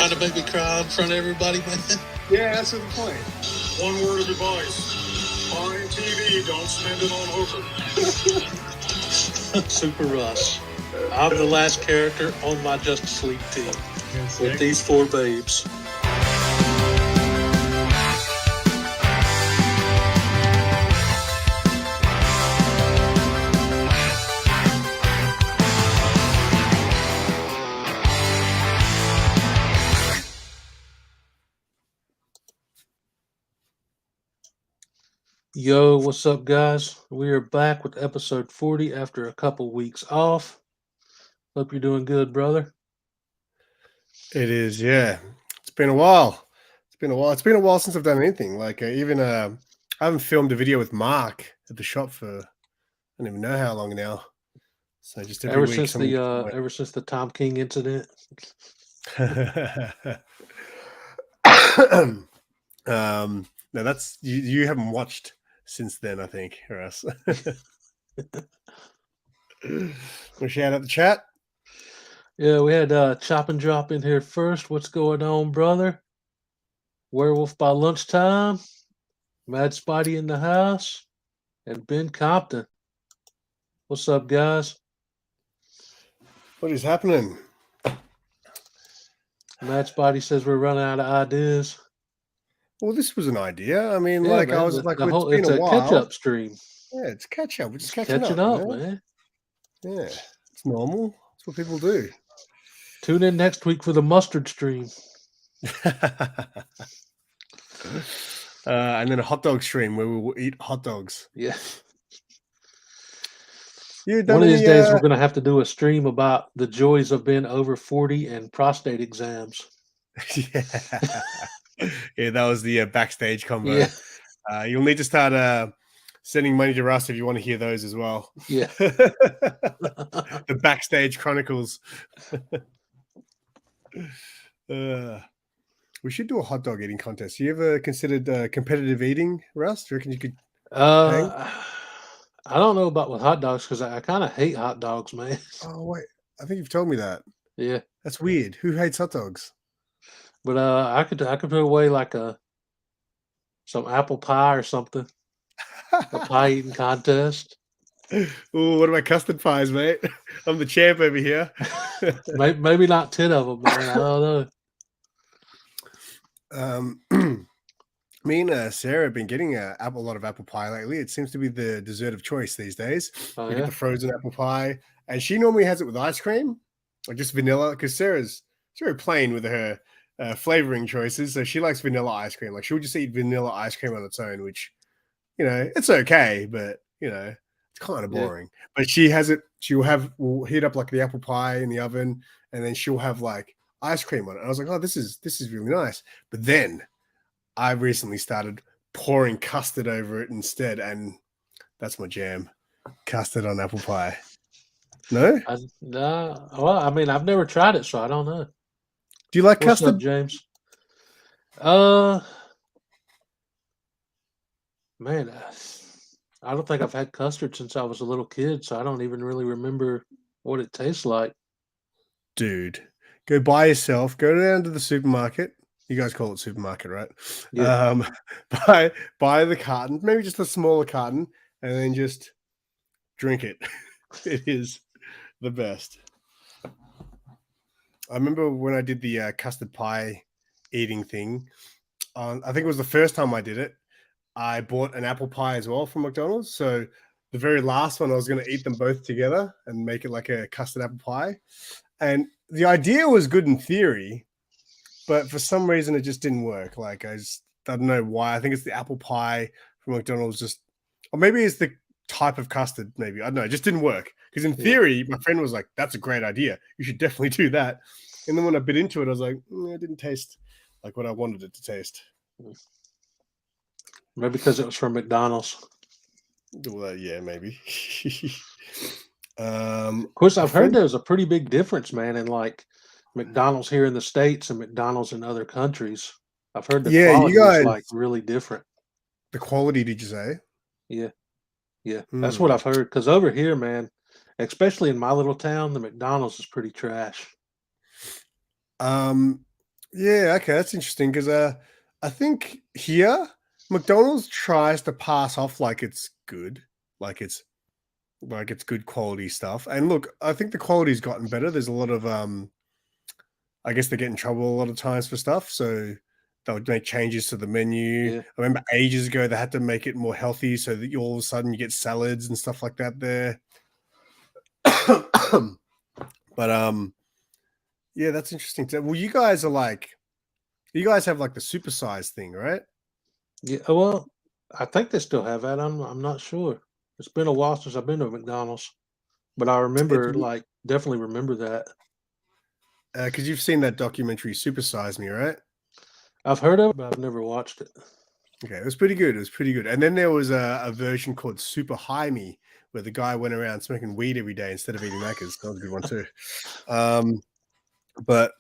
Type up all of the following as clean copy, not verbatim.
trying to make me cry in front of everybody, man. Yeah, that's the point. One word of advice. Buying TV, don't spend it on hookers. Super Russ. I'm the last character on my Justice League team with these 4 babes. Yo, what's up, guys? We are back with episode 40 after a couple weeks off. Hope you're doing good, brother. It is, yeah. It's been a while. It's been a while since I've done anything. Like I haven't filmed a video with Mark at the shop for I don't even know how long now. So just every week. Since the Tom King incident. No, that's you haven't watched since then, I think, Russ. We'll shout out the chat. Yeah, we had Chop and Drop in here first. What's going on, brother? Werewolf by lunchtime. Mad Spidey in the house. And Ben Compton. What's up, guys? What is happening? Mad Spidey says we're running out of ideas. Well, this was an idea. I mean, Yeah, man, I was like, it's been a while. catch-up stream. Yeah, it's catch-up. We're just catching up, man. Yeah, it's normal. That's what people do. Tune in next week for the mustard stream. And then a hot dog stream where we will eat hot dogs. Yeah. One of these days, we're going to have to do a stream about the joys of being over 40 and prostate exams. Yeah. Yeah, that was the backstage combo. Yeah. You'll need to start sending money to Russ if you want to hear those as well. Yeah. The backstage chronicles. We should do a hot dog eating contest. You ever considered competitive eating, Russ? Do you reckon you could? I don't know about with hot dogs because I kind of hate hot dogs, man. Oh wait, I think you've told me that. Yeah, that's weird. Who hates hot dogs? But I could put away like some apple pie or something. A pie eating contest. Oh, what about custard pies, mate? I'm the champ over here. Maybe not 10 of them, man. I don't know. Me and Sarah have been getting a lot of apple pie lately. It seems to be the dessert of choice these days. We get the frozen apple pie, and she normally has it with ice cream or just vanilla. Because Sarah's very plain with her flavoring choices, so she likes vanilla ice cream. Like she'll just eat vanilla ice cream on its own, which it's okay, but it's kind of boring. But she has it. We'll heat up like the apple pie in the oven, and then she'll have like ice cream on it. And I was like, oh, this is really nice. But then I recently started pouring custard over it instead, and that's my jam. Custard on apple pie. No? No. Well, I mean, I've never tried it, so I don't know. Do you like What's custard, up, James? Man, I don't think I've had custard since I was a little kid, so I don't even really remember what it tastes like. Dude, go buy yourself. Go down to the supermarket. You guys call it supermarket, right? Yeah. Buy the carton, maybe just a smaller carton, and then just drink it. It is the best. I remember when I did the custard pie eating thing. I think it was the first time I did it. I bought an apple pie as well from McDonald's. So the very last one, I was going to eat them both together and make it like a custard apple pie. And the idea was good in theory, but for some reason it just didn't work. Like I don't know why. I think it's the apple pie from McDonald's or maybe it's the type of custard. Maybe I don't know. It just didn't work because in theory, my friend was like, "That's a great idea. You should definitely do that." And then when I bit into it, I was like, "It didn't taste like what I wanted it to taste." Maybe because it was from McDonald's. Well, yeah, maybe. Of course, I've heard there's a pretty big difference, man, in like McDonald's here in the States and McDonald's in other countries. I've heard the quality is like really different. The quality, did you say? Yeah. Yeah. That's what I've heard. Because over here, man, especially in my little town, the McDonald's is pretty trash. Yeah, okay, that's interesting because I think here McDonald's tries to pass off like it's good, like it's good quality stuff. And look, I think the quality's gotten better. There's a lot of I guess they get in trouble a lot of times for stuff, so they'll make changes to the menu. Yeah. I remember ages ago they had to make it more healthy so that you all of a sudden you get salads and stuff like that there. But yeah, that's interesting. Well, you guys have like the supersize thing, right? Yeah. Well, I think they still have that. I'm not sure. It's been a while since I've been to McDonald's, but I It's remember, like, definitely remember that. because you've seen that documentary Supersize Me, right? I've heard of it, but I've never watched it. Okay, it was pretty good. It was pretty good. And then there was a version called Super High Me, where the guy went around smoking weed every day instead of eating Macca's. That was a good one too. But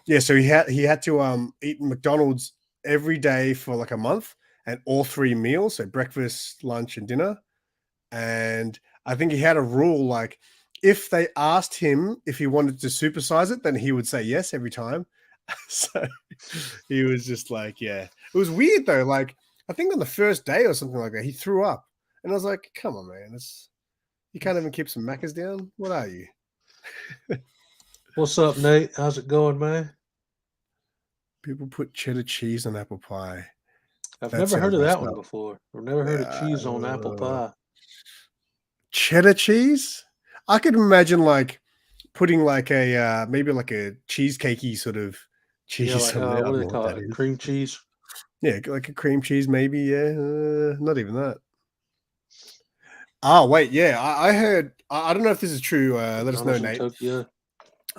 yeah, so he had to eat McDonald's every day for like a month and all 3 meals, so breakfast, lunch, and dinner. And I think he had a rule like if they asked him if he wanted to supersize it, then he would say yes every time. So he was just like, yeah. It was weird though. Like I think on the first day or something like that, he threw up. And I was like, come on, man. You can't even keep some Maccas down. What are you? What's up, Nate? How's it going, man? People put cheddar cheese on apple pie. I've That never heard sounds of that messed one up. before. I've never heard of cheese on apple pie. Cheddar cheese? I could imagine like putting like a maybe like a cheesecakey sort of cheese Yeah, like on there. I what do don't they know what call that it? is. Cream cheese. Yeah, like a cream cheese, maybe. Yeah, not even that. Oh wait, yeah, I heard. I don't know if this is true. Let us know, McDonald's in Nate.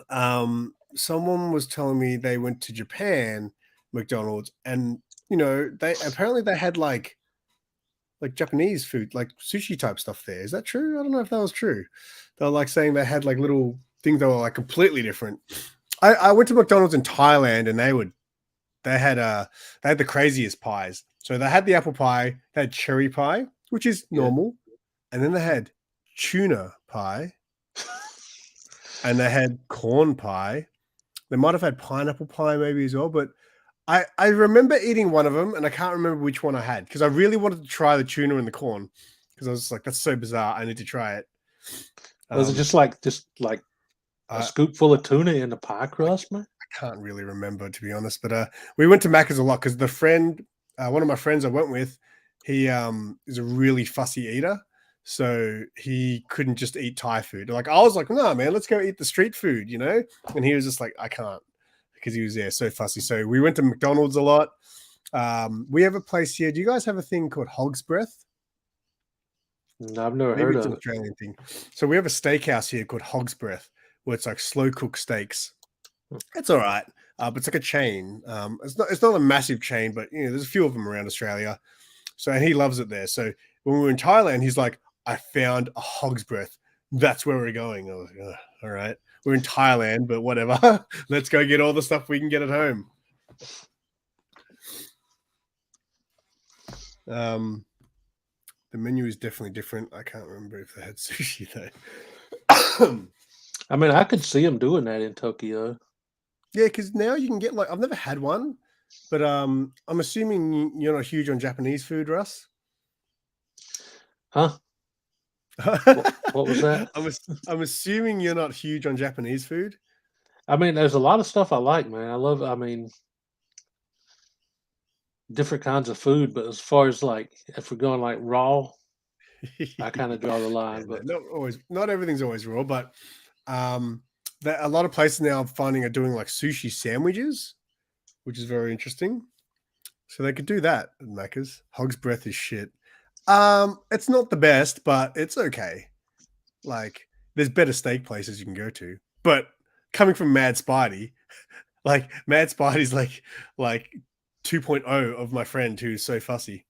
Tokyo. Someone was telling me they went to Japan, McDonald's, and they apparently they had like Japanese food, like sushi type stuff there. Is that true? I don't know if that was true. They were like saying they had like little things that were like completely different. I went to McDonald's in Thailand and they had the craziest pies. So they had the apple pie, they had cherry pie, which is Yeah. normal, and then they had tuna pie, and they had corn pie. They might have had pineapple pie maybe as well, but I remember eating one of them, and I can't remember which one I had because I really wanted to try the tuna and the corn because I was like, that's so bizarre. I need to try it. Was it just like a scoop full of tuna in the pie crust, man? I can't really remember, to be honest, but we went to Macca's a lot because the friend, one of my friends I went with, he is a really fussy eater. So he couldn't just eat Thai food. Like I was like, no, man, let's go eat the street food, And he was just like, I can't because he was so fussy. So we went to McDonald's a lot. We have a place here. Do you guys have a thing called Hog's Breath? No, I've never Maybe heard it's of an it. Australian thing. So we have a steakhouse here called Hog's Breath, where it's like slow cooked steaks. It's all right, but it's like a chain. It's not a massive chain, but there's a few of them around Australia. So and he loves it there. So when we were in Thailand, he's like, I found a Hog's Breath. That's where we're going. I was like, all right, we're in Thailand, but whatever. Let's go get all the stuff we can get at home. The menu is definitely different. I can't remember if they had sushi though. I mean, I could see them doing that in Tokyo. Yeah, because now you can get like I've never had one, but I'm assuming you're not huge on Japanese food, Russ. Huh? What was that? I'm assuming you're not huge on Japanese food. I mean, there's a lot of stuff I like, man. Different kinds of food, but as far as like if we're going like raw, I kind of draw the line. Yeah, But not everything's always raw, but a lot of places now I'm finding are doing like sushi sandwiches, which is very interesting. So they could do that at Macca's. Hog's Breath is shit. It's not the best, but it's okay. Like, there's better steak places you can go to. But coming from Mad Spidey, like Mad Spidey's like 2.0 of my friend who's so fussy.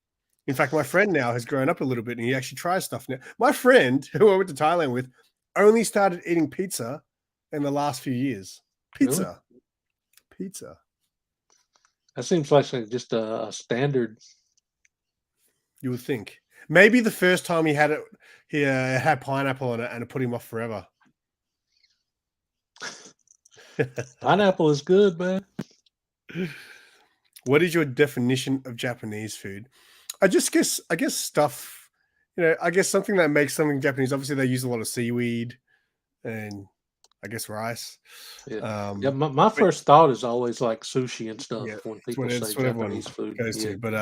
In fact, my friend now has grown up a little bit and he actually tries stuff now. My friend, who I went to Thailand with, only started eating pizza in the last few years. Pizza. That seems like just a standard. You would think. Maybe the first time he had it, he had pineapple on it and it put him off forever. Pineapple is good, man. What is your definition of Japanese food? I guess stuff, I guess something that makes something Japanese. Obviously, they use a lot of seaweed and I guess rice. Yeah. My first thought is always like sushi and stuff Yeah, when it's people say what everyone Japanese food. goes Yeah. to. But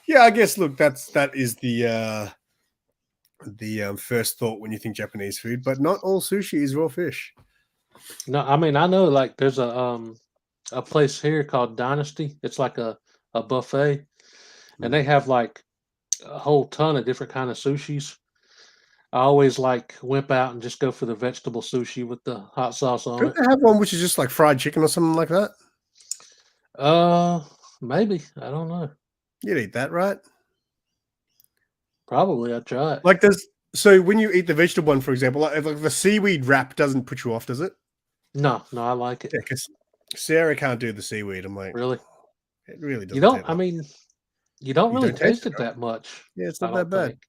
yeah, I guess look, that is the first thought when you think Japanese food. But not all sushi is raw fish. No, I mean I know like there's a place here called Dynasty. It's like a buffet, and they have like a whole ton of different kind of sushis. I always like wimp out and just go for the vegetable sushi with the hot sauce on Don't it. they have one which is just like fried chicken or something like that? Maybe. I don't know. You'd eat that, right? Probably I'd try it. Like so when you eat the vegetable one, for example, like the seaweed wrap doesn't put you off, does it? No, I like it. Yeah, because Sarah can't do the seaweed. I'm like, Really? it really doesn't. You don't. taste I like mean, you don't you really don't taste taste it, it right? that much. Yeah, it's I not that don't bad. think.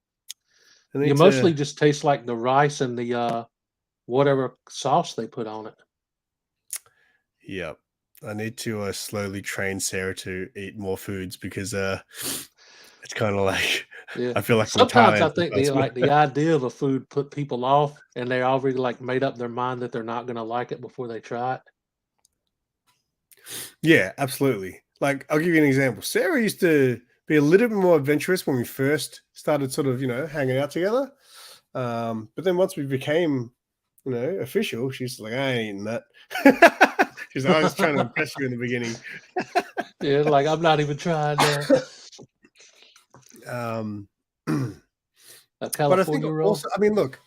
I You need mostly to, just taste like the rice and the whatever sauce they put on it. yeah. I need to slowly train Sarah to eat more foods because it's kind of like Yeah. I feel like I'm Sometimes I Thailand. think the idea of a food put people off, and they already like made up their mind that they're not going to like it before they try it. Yeah, absolutely. Like I'll give you an example. Sarah used to be a little bit more adventurous when we first started sort of, hanging out together. But then once we became, official, she's like, I ain't eating that. She's like, I was trying to impress you in the beginning. Yeah, like I'm not even trying that. A But I think California roll. also, I mean, look,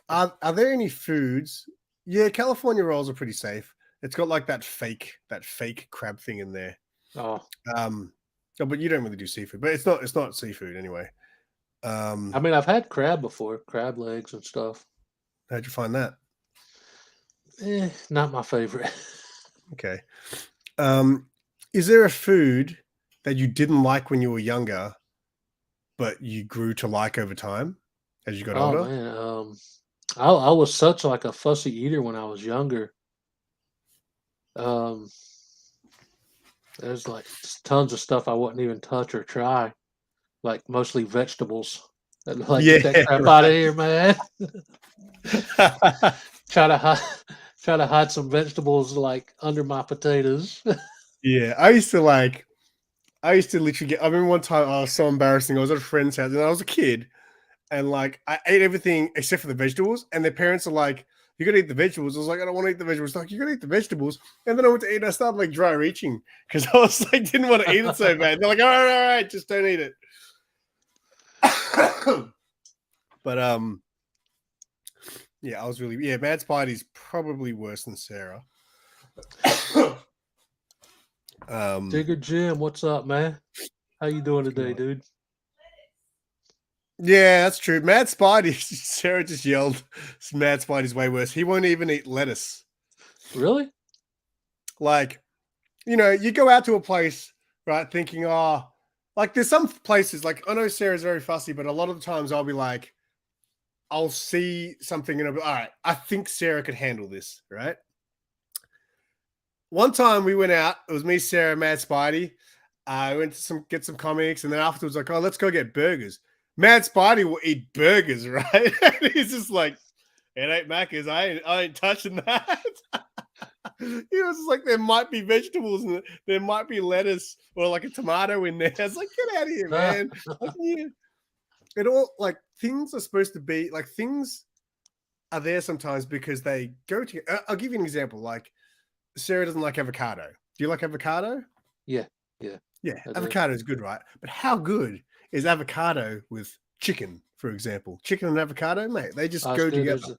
are there any foods? Yeah, California rolls are pretty safe. It's got like that fake crab thing in there. Oh, No, but you don't really do seafood. But it's not seafood anyway. I mean, I've had crab before, crab legs and stuff. How'd you find that? Not my favorite. Okay. Is there a food that you didn't like when you were younger, but you grew to like over time as you got Oh older? man, I was such like a fussy eater when I was younger. Um, there's like tons of stuff I wouldn't even touch or try, like mostly vegetables. I'd be like, Yeah, get that crap out of here, man. right. try to hide, try to hide some vegetables like under my potatoes. Yeah, I used to literally get. I remember one time I was so embarrassing. I was at a friend's house and I was a kid, and like I ate everything except for the vegetables. And their parents are like, "You gotta eat the vegetables." I was like, "I don't want to eat the vegetables." Like, you gotta eat the vegetables. And then I went to eat, and I started like dry reaching because I was like, didn't want to eat it so bad. They're like, all right, just don't eat it. But yeah, I was really Mad Spidey's probably worse than Sarah. Digger Jim, what's up, man? How you doing today, dude? Yeah, that's true. Mad Spidey, Sarah just yelled, Mad Spidey's way worse. He won't even eat lettuce. Really? Like, you go out to a place, right, thinking, oh, like there's some places, like I know Sarah's very fussy, but a lot of the times I'll be like, I'll see something and I'll be, all right, I think Sarah could handle this, right? One time we went out, it was me, Sarah, Mad Spidey. I went to get some comics, and then afterwards, like, oh, let's go get burgers. Mad Spidey will eat burgers, right? And he's just like, it ain't Macca's. I ain't touching that. He was just like, there might be vegetables and there might be lettuce or like a tomato in there. I was like, get out of here, man. Like, yeah. It all like things are supposed to be like things are there sometimes because they go to. I'll give you an example. Like Sarah doesn't like avocado. Do you like avocado? Yeah. Avocado is good, right? But how good is avocado with chicken, for example? Chicken and avocado, mate, they just go together.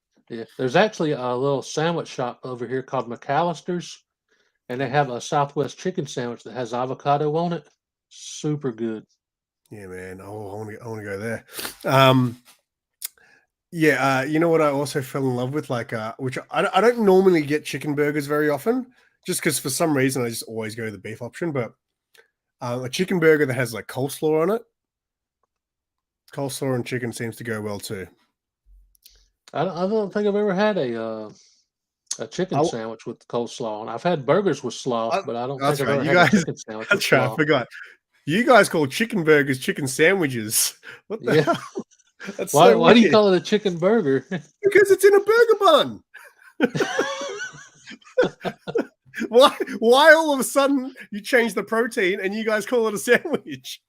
There's actually a little sandwich shop over here called McAllister's, and they have a Southwest chicken sandwich that has avocado on it. Super good. Yeah, man. Oh, I want to go there. You know what I also fell in love with, like, which I don't normally get chicken burgers very often, just because for some reason I just always go to the beef option. But a chicken burger that has like coleslaw on it, coleslaw and chicken seems to go well too. I don't think I've ever had a A chicken sandwich with coleslaw, and I've had burgers with slaw, but I don't think That's I've right. ever You had a guys. chicken sandwich with That's right. I slaw. forgot. You guys call chicken burgers chicken sandwiches. What the Yeah. hell? That's Why? so Why do you weird. call it a chicken burger? Because it's in a burger bun. Why all of a sudden you change the protein and you guys call it a sandwich?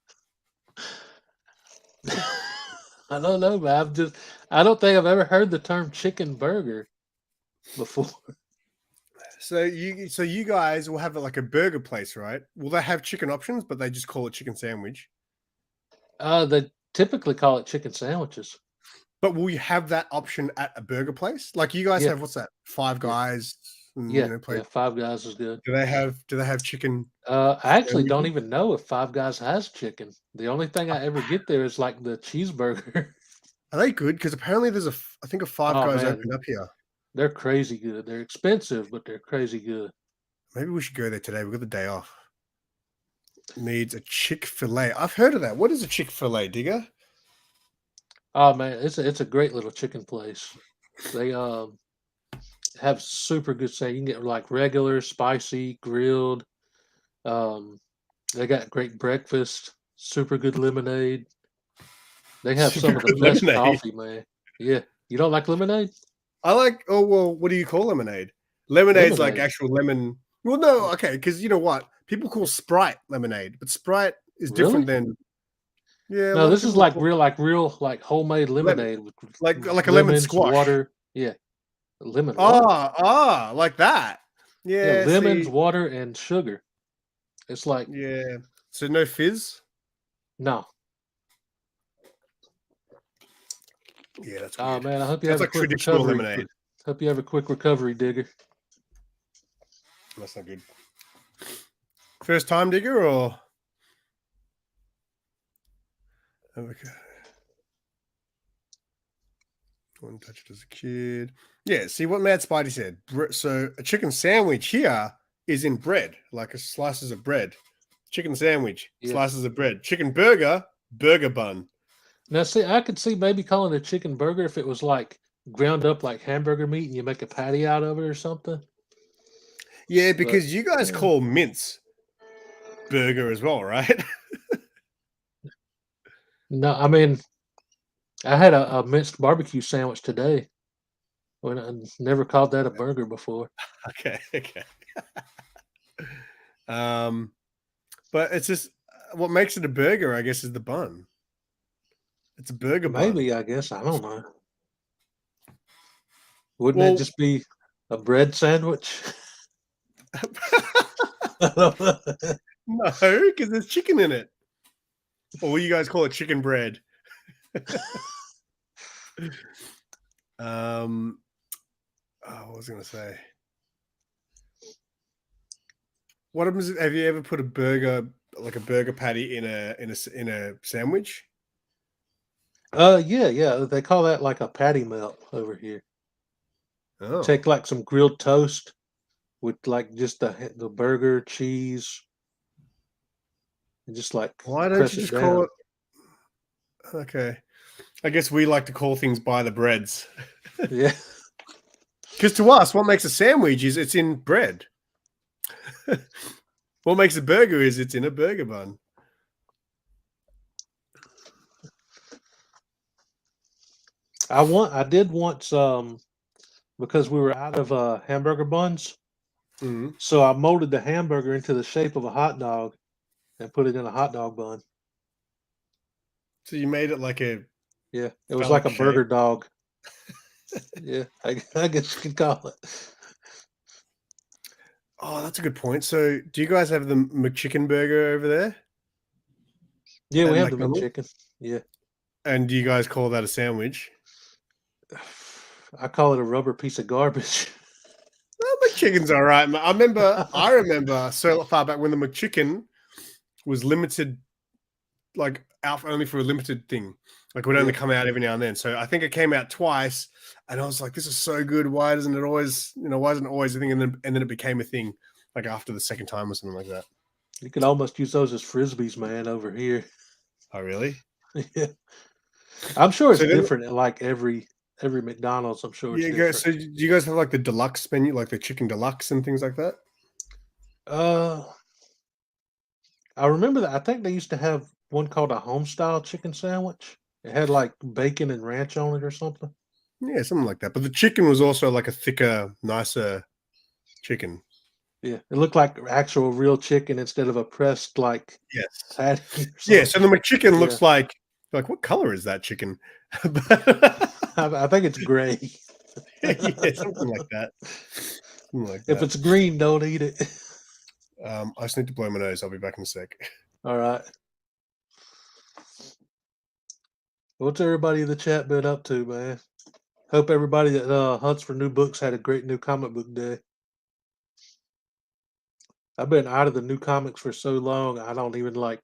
I don't know, man. I don't think I've ever heard the term chicken burger before. So you guys will have like a burger place, right? Will they have chicken options, but they just call it chicken sandwich? They typically call it chicken sandwiches. But will you have that option at a burger place? Like you guys have what's that? Five Guys. Yeah, Five Guys is good. Do they have chicken? I actually don't even know if Five Guys has chicken. The only thing I ever get there is like the cheeseburger. Are they good? Because apparently there's I think a Five Guys opened up here. They're crazy good. They're expensive, but they're crazy good. Maybe we should go there today. We've got the day off. Needs a Chick-fil-A. I've heard of that. What is a Chick-fil-A, Digger? Oh man, it's a great little chicken place. They have super good say. You can get like regular, spicy, grilled. They got great breakfast, super good lemonade. They have some of the best coffee, man. Yeah. You don't like lemonade? I like, what do you call lemonade? Lemonade's like actual lemon. Well, no, okay, because you know what? People call Sprite lemonade, but Sprite is different than. Yeah. No, this is like real homemade lemonade with like a lemon squash. Water. Yeah. Lemon. Like that. Yeah. Lemons, water, and sugar. It's like. Yeah. So no fizz? No. Yeah, that's weird. Oh man, I hope you have a quick traditional recovery. Lemonade. Hope you have a quick recovery, Digger. That's not good. First time, Digger, or okay. One touched as a kid. Yeah, see what Mad Spidey said. So a chicken sandwich here is in bread, like a slices of bread. Chicken sandwich, slices of bread. Chicken burger, burger bun. Now, see, I could see maybe calling it a chicken burger if it was like ground up like hamburger meat and you make a patty out of it or something. Yeah, because you guys call mince burger as well, right? No, I mean, I had a minced barbecue sandwich today. When I never called that a burger before. Okay. But it's just what makes it a burger, I guess, is the bun. It's a burger bun. Maybe, I guess. I don't know. Wouldn't it just be a bread sandwich? No, because there's chicken in it. Or will you guys call it chicken bread? What was I going to say? What happens? Have you ever put a burger, like a burger patty, in a sandwich? Yeah. They call that like a patty melt over here. Oh. Take like some grilled toast with like just the burger, cheese, and just like why don't you just call it? Okay, I guess we like to call things by the breads. Yeah. Because to us, what makes a sandwich is it's in bread. What makes a burger is it's in a burger bun. I did once because we were out of hamburger buns. Mm-hmm. So I molded the hamburger into the shape of a hot dog and put it in a hot dog bun. So you made it like a... Yeah, it was like a burger dog. Yeah, I guess you could call it. Oh, that's a good point. So do you guys have the McChicken burger over there? Yeah, we have the McChicken. Yeah. And do you guys call that a sandwich? I call it a rubber piece of garbage. Well, McChicken's all right. I remember so far back when the McChicken was limited, like out only for a limited thing. Like it would only come out every now and then. So I think it came out twice, and I was like, "This is so good. Why doesn't it always? Why isn't it always a thing?" And then it became a thing, like after the second time or something like that. You could almost use those as frisbees, man, over here. Oh, really? Yeah. I'm sure it's different at like every every McDonald's. I'm sure it's Yeah, different. so do you guys have like the deluxe menu, like the chicken deluxe and things like that? I remember that. I think they used to have one called a home-style chicken sandwich. It had like bacon and ranch on it or something. Yeah, something like that. But the chicken was also like a thicker, nicer chicken. Yeah, it looked like actual real chicken instead of a pressed like Yes. patty. Or Yeah, something. so the McChicken looks Yeah. like what color is that chicken? I think it's gray. Yeah, something like that. Something like If that. it's green, don't eat it. I just need to blow my nose. I'll be back in a sec. All right. What's everybody in the chat been up to, man? Hope everybody that hunts for new books had a great new comic book day. I've been out of the new comics for so long, I don't even like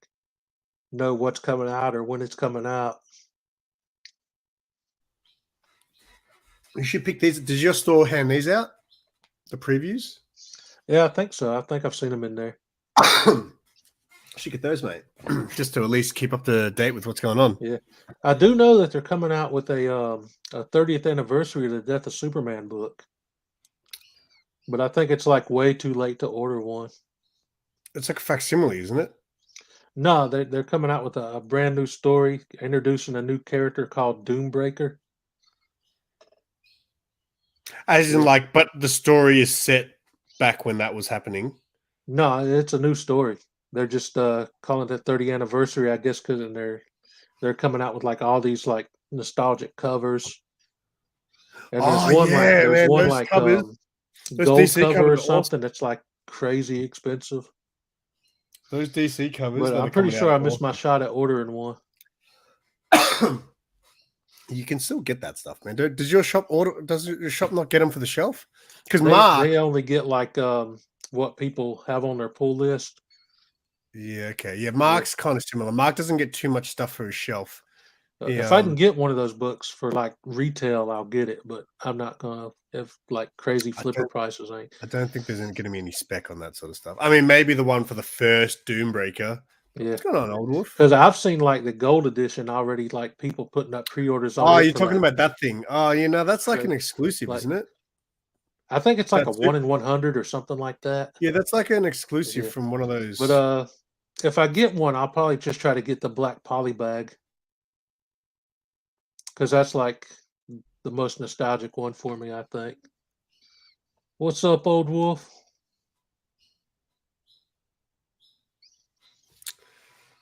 know what's coming out or when it's coming out. You should pick these. Does your store hand these out? The previews? Yeah, I think so. I think I've seen them in there. Should get those, mate. Just to at least keep up to date with what's going on. Yeah, I do know that they're coming out with a 30th anniversary of the Death of Superman book, but I think it's like way too late to order one. It's like a facsimile, isn't it? No, they're coming out with a brand new story, introducing a new character called Doombreaker. As in, like, but the story is set back when that was happening. No, it's a new story. They're just calling it the 30th anniversary, I guess, because they're coming out with like all these like nostalgic covers. And Oh yeah, there's man, one those like covers, those gold DC cover covers or are awesome. something that's like crazy expensive. Those DC covers, But that I'm are pretty coming sure out I are missed my shot at ordering one. awesome. You can still get that stuff, man. Does your shop order? Does your shop not get them for the shelf? Because They only get like what people have on their pull list. yeah, okay, yeah. Mark's kind of similar. Mark doesn't get too much stuff for his shelf. If I can get one of those books for like retail, I'll get it. But I'm not gonna if like crazy flipper prices ain't. I don't think there's going to be any spec on that sort of stuff. I mean, maybe the one for the first Doombreaker. Yeah, what's going on, Old Wolf? Because I've seen like the gold edition already, like people putting up pre-orders on. Oh, it you're for, talking like, about that thing. Oh, you know, that's like an exclusive, like, isn't it? I think it's like That's a 1 in 100 or something like that. Yeah, that's like an exclusive from one of those. But if I get one, I'll probably just try to get the black poly bag because that's like the most nostalgic one for me, I think. What's up, Old Wolf?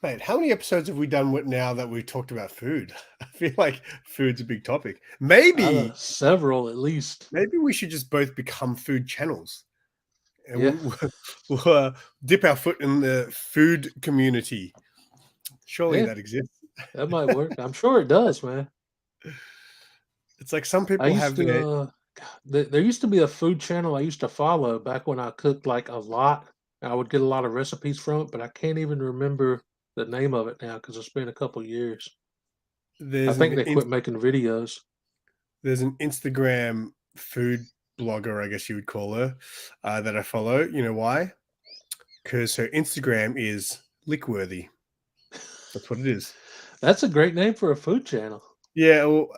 Mate, how many episodes have we done now that we've talked about food? I feel like food's a big topic. Maybe several at least. Maybe we should just both become food channels. And we'll dip our foot in the food community. Surely that exists. That might work. I'm sure it does, man. It's like some people have there used to be a food channel I used to follow back when I cooked like a lot. I would get a lot of recipes from it, but I can't even remember the name of it now because it's been a couple years. I think they quit making videos. There's an Instagram food blogger, I guess you would call her, that I follow. You know why? Because her Instagram is Lickworthy. That's what it is. That's a great name for a food channel. Yeah, well,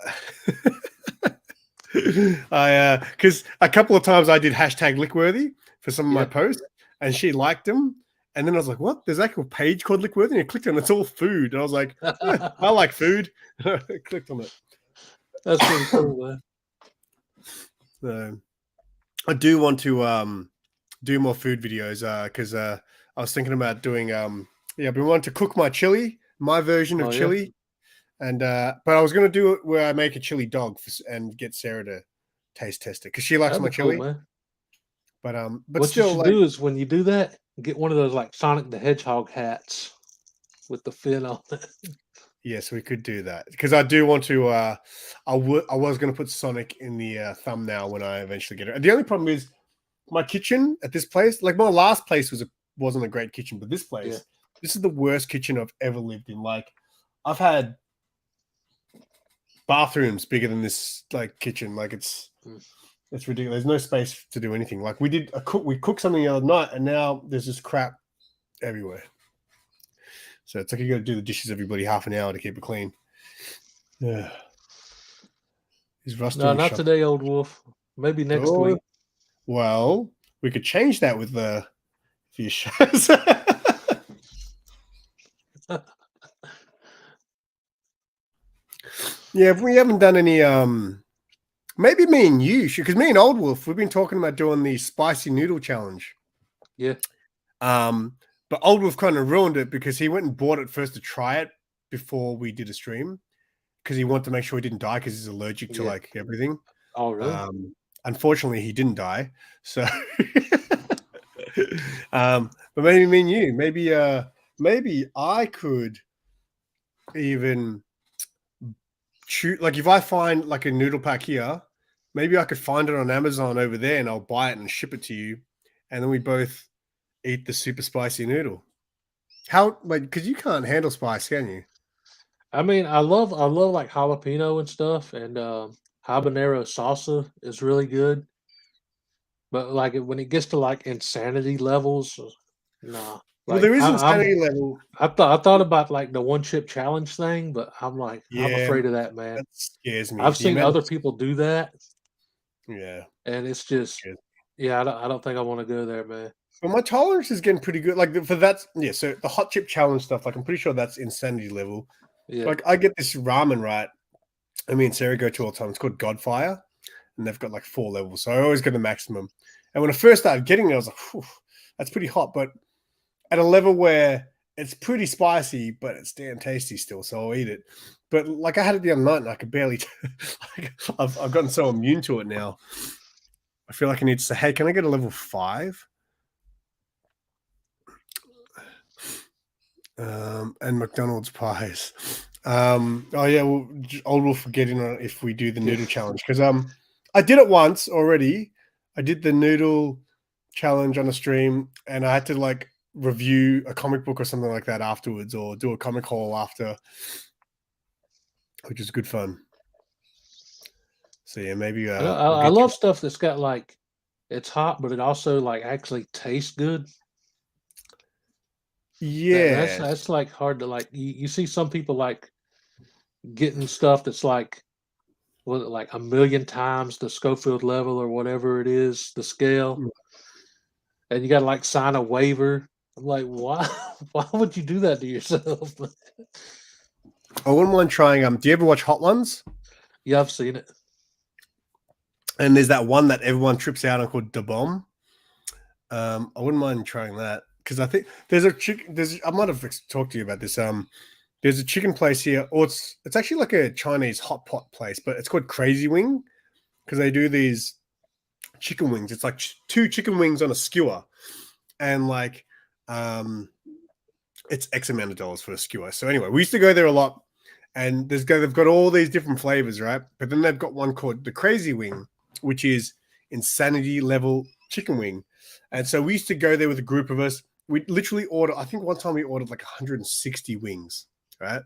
because a couple of times I did hashtag Lickworthy for some of my posts, and she liked them. And then I was like, what? There's actually a page called Lickworthy, and I clicked on it. It's all food. And I was like, I like food. I clicked on it. That's pretty cool, man. I do want to do more food videos because I was thinking about doing I've been wanting to cook my chili, my version of chili. And but I was going to do it where I make a chili dog and get Sarah to taste test it because she likes my chili. Man. But what still, you should do is when you do that, get one of those like Sonic the Hedgehog hats with the fin on it. Yes, we could do that because I do want to. I was going to put Sonic in the thumbnail when I eventually get it. The only problem is my kitchen at this place. Like my last place wasn't a great kitchen, but this place, this is the worst kitchen I've ever lived in. Like I've had bathrooms bigger than this like kitchen. Like it's ridiculous. There's no space to do anything. Like we cooked something the other night, and now there's just crap everywhere. So it's like you got to do the dishes every bloody half an hour to keep it clean. Yeah. Is Rus No, doing not shopping? today, old wolf. Maybe next Oh, week. well, we could change that with the few shows. Yeah, we haven't done any. Maybe me and you should, because me and Old Wolf, we've been talking about doing the spicy noodle challenge. Yeah. But Old Wolf kind of ruined it because he went and bought it first to try it before we did a stream because he wanted to make sure he didn't die because he's allergic to like everything. Oh, really? Unfortunately, he didn't die. So, but maybe me and you, maybe I could even shoot. Like if I find like a noodle pack here, maybe I could find it on Amazon over there, and I'll buy it and ship it to you, and then we both eat the super spicy noodle. How? Like, because you can't handle spice, can you? I mean, I love like jalapeno and stuff, and habanero salsa is really good. But like when it gets to like insanity levels, nah. Well, Like there is insanity level. I thought about like the one chip challenge thing, but I'm like I'm Yeah, afraid of that, man. that scares me. I've The seen amount other of people do that, yeah, and it's just scares yeah. I don't think I want to go there, man. But my tolerance is getting pretty good. Like for that, yeah. So the hot chip challenge stuff, like I'm pretty sure that's insanity level. Yeah. Like I get this ramen right. I mean, Sarah go to all the time. It's called Godfire, and they've got like 4 levels. So I always get the maximum. And when I first started getting it, I was like, whew, that's pretty hot. But at a level where it's pretty spicy, but it's damn tasty still. So I'll eat it. But like I had it the other night, and I could barely. Like, I've gotten so immune to it now. I feel like I need to say, hey, can I get a level 5? And McDonald's pies. Oh yeah, well, Old Wolf forgetting on if we do the noodle challenge because I did it once already. I did the noodle challenge on a stream, and I had to like review a comic book or something like that afterwards, or do a comic haul after, which is good fun. So yeah, maybe I love stuff that's got like it's hot, but it also like actually tastes good. Yeah, that's like hard to like. You see some people like getting stuff that's like what like 1,000,000 times the Schofield level or whatever it is, the scale, and you got to like sign a waiver. I'm like, why? Why would you do that to yourself? I wouldn't mind trying. Do you ever watch Hot Ones? Yeah, I've seen it. And there's that one that everyone trips out on called Da Bomb. I wouldn't mind trying that because I think there's a chicken. I might have talked to you about this. There's a chicken place here, or it's actually like a Chinese hot pot place, but it's called Crazy Wing because they do these chicken wings. It's like 2 chicken wings on a skewer, and like it's X amount of dollars for a skewer. So anyway, we used to go there a lot, and they've got all these different flavors, right? But then they've got one called the Crazy Wing, which is insanity level chicken wing. And so we used to go there with a group of us. We literally order, I think one time we ordered like 160 wings, right?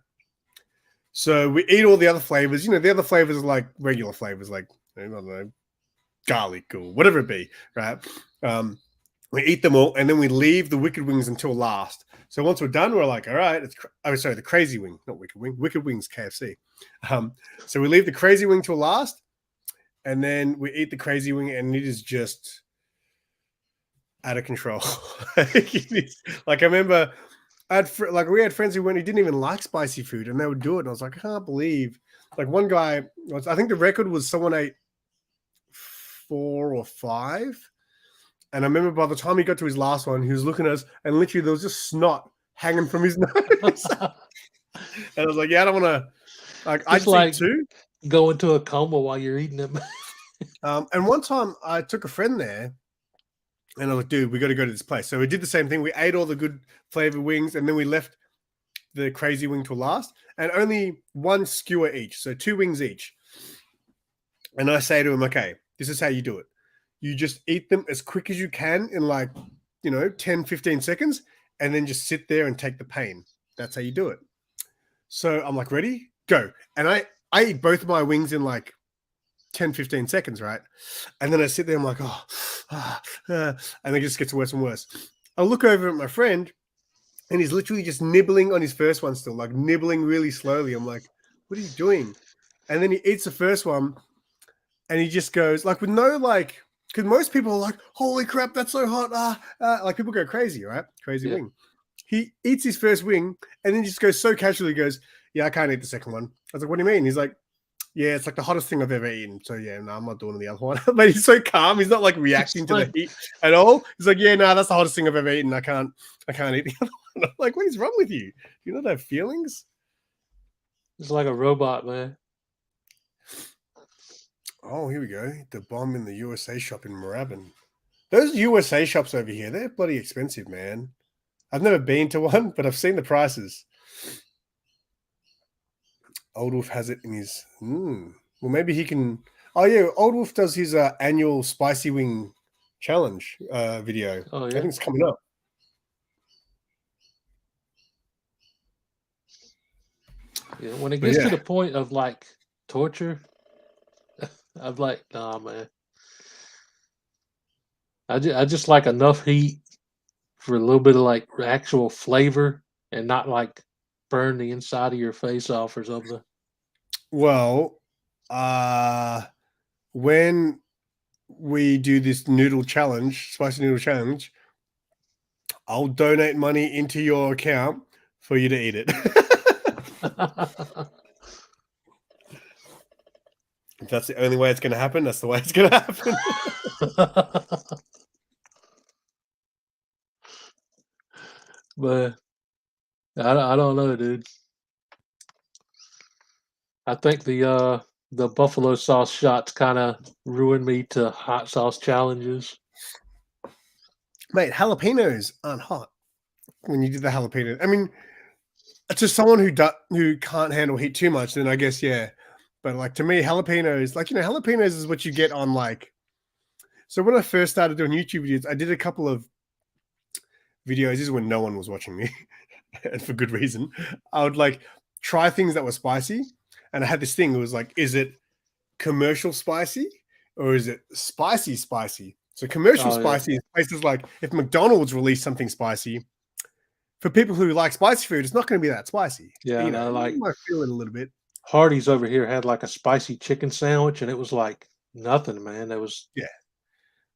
So we eat all the other flavors. You know, the other flavors are like regular flavors, like, I don't know, garlic or whatever it be, right? We eat them all, and then we leave the wicked wings until last. So once we're done, we're like, all right, the Crazy Wing, not Wicked Wing. Wicked Wing's KFC. So we leave the Crazy Wing till last, and then we eat the Crazy Wing, and it is just out of control. Like I remember, we had friends who didn't even like spicy food, and they would do it. And I was like, I can't believe. Like one guy, I think the record was someone ate 4 or 5. And I remember by the time he got to his last one, he was looking at us, and literally there was just snot hanging from his nose. And I was like, yeah, I don't want to. I just like 2. Go into a coma while you're eating them. And one time I took a friend there, and I was like, dude, we got to go to this place. So we did the same thing. We ate all the good flavored wings, and then we left the Crazy Wing till last, and only 1 skewer each. So 2 wings each. And I say to him, okay, this is how you do it. You just eat them as quick as you can in like, 10, 15 seconds, and then just sit there and take the pain. That's how you do it. So I'm like, ready? Go. And I eat both of my wings in like 10, 15 seconds, right? And then I sit there, I'm like, and it just gets worse and worse. I look over at my friend, and he's literally just nibbling on his first one still, like nibbling really slowly. I'm like, what are you doing? And then he eats the first one, and he just goes like with no like, because most people are like, holy crap, that's so hot. Like people go crazy, right? Crazy wing. He eats his first wing and then just goes so casually, goes, yeah, I can't eat the second one. I was like, what do you mean? He's like, yeah, it's like the hottest thing I've ever eaten. So yeah, no, I'm not doing the other one. But he's so calm. He's not like reacting to the heat at all. He's like, yeah, no, that's the hottest thing I've ever eaten. I can't eat the other one. I'm like, what is wrong with you? Do you not have feelings? It's like a robot, man. Oh, here we go. The bomb in the USA shop in Moorabbin. Those USA shops over here, they're bloody expensive, man. I've never been to one, but I've seen the prices. Old Wolf has it in his... Well, maybe he can... Oh, yeah, Old Wolf does his annual Spicy Wing Challenge video. Oh, yeah? I think it's coming up. Yeah, when it gets to the point of, like, torture, I'm like, nah, man. I just like enough heat for a little bit of, like, actual flavor and not, like, burn the inside of your face off or something. Well, when we do this noodle challenge, spicy noodle challenge, I'll donate money into your account for you to eat it. If that's the only way it's going to happen, that's the way it's going to happen. But I don't know, dude. I think the buffalo sauce shots kind of ruined me to hot sauce challenges. Mate, jalapenos aren't hot when you do the jalapeno. I mean, to someone who can't handle heat too much, then I guess yeah. But like to me, jalapenos, like jalapenos is what you get on like. So when I first started doing YouTube videos, I did a couple of videos. This is when no one was watching me, and for good reason. I would like try things that were spicy, and I had this thing. It was like, is it commercial spicy or is it spicy spicy? So commercial spicy is places like if McDonald's released something spicy, for people who like spicy food, it's not going to be that spicy. Yeah, like you might feel it a little bit. Hardee's over here had like a spicy chicken sandwich, and it was like nothing, man. There was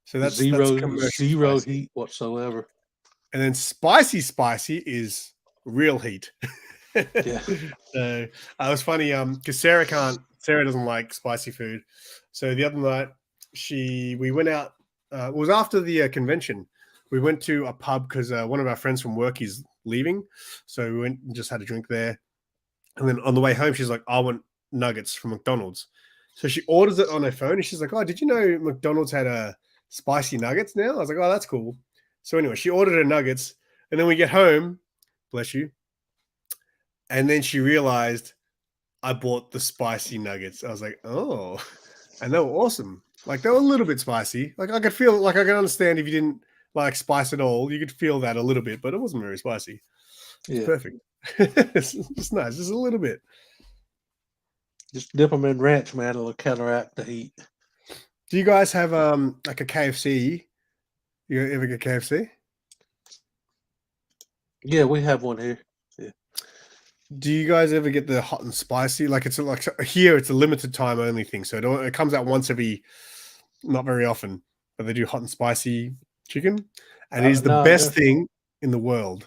So that's zero heat whatsoever. And then spicy is real heat. Yeah. So it was funny because Sarah doesn't like spicy food. So the other night we went out. It was after the convention. We went to a pub because one of our friends from work is leaving. So we went and just had a drink there. And then on the way home, she's like, I want nuggets from McDonald's. So she orders it on her phone and she's like, oh, did you know McDonald's had spicy nuggets now? I was like, oh, that's cool. So anyway, she ordered her nuggets and then we get home, bless you. And then she realized I bought the spicy nuggets. I was like, oh, and they were awesome. Like they were a little bit spicy. Like I could understand if you didn't like spice at all, you could feel that a little bit, but it wasn't very spicy. It's perfect. It's just nice, just a little bit. Just dip them in ranch, man. It'll counteract the heat. Do you guys have like a KFC? You ever get KFC? Yeah, we have one here. Yeah. Do you guys ever get the hot and spicy? Like it's like here, it's a limited time only thing, so it comes out once every, not very often, but they do hot and spicy chicken, and it is the best thing in the world.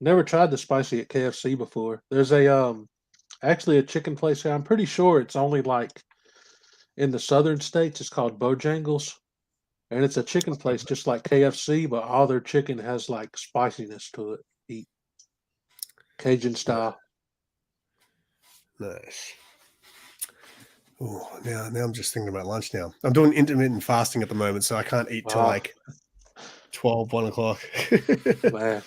Never tried the spicy at KFC before. There's actually a chicken place here. I'm pretty sure it's only like in the southern states. It's called Bojangles, and it's a chicken place just like KFC, but all their chicken has like spiciness to it. Eat Cajun style. Nice. Oh, now I'm just thinking about lunch now. I'm doing intermittent fasting at the moment, so I can't eat till like 12, 1 o'clock. Man.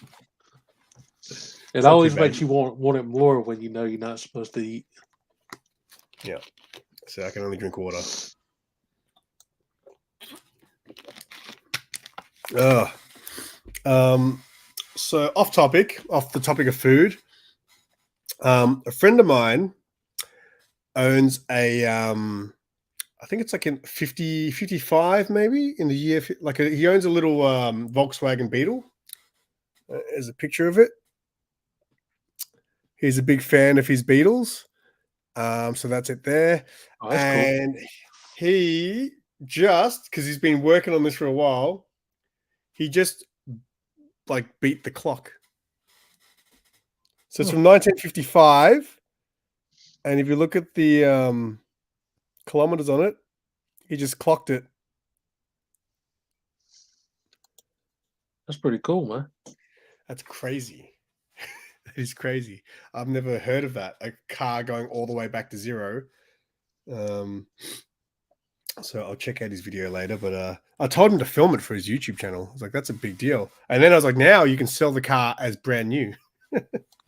It always makes you want it more when you know you're not supposed to eat. Yeah. So I can only drink water. So off the topic of food, a friend of mine owns a I think it's like in 55 maybe in the year, like he owns a little Volkswagen Beetle. There's a picture of it. He's a big fan of his Beetles. So that's it there. Oh, that's cool. he just, because he's been working on this for a while, he just like beat the clock. So it's from 1955. And if you look at the kilometers on it, he just clocked it. That's pretty cool, man. That's crazy. That is crazy. I've never heard of that. A car going all the way back to zero. So I'll check out his video later. But I told him to film it for his YouTube channel. I was like, that's a big deal. And then I was like, now you can sell the car as brand new.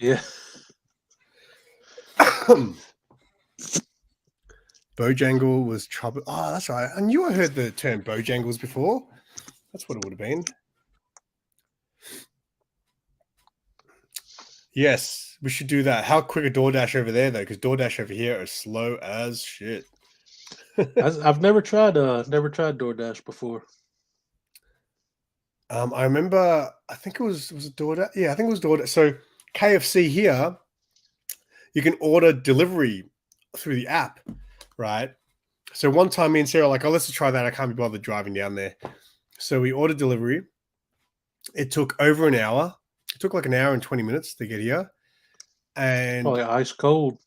Yeah. Bojangle was trouble. Oh, that's right. I knew I heard the term Bojangles before. That's what it would have been. Yes, we should do that. How quick a DoorDash over there, though? Because DoorDash over here are slow as shit. I've never tried DoorDash before. I remember, I think it was it DoorDash? Yeah, I think it was DoorDash. So KFC here, you can order delivery through the app, right? So one time me and Sarah were like, oh, let's try that. I can't be bothered driving down there. So we ordered delivery. It took over an hour. It took like an hour and 20 minutes to get here. And probably ice cold.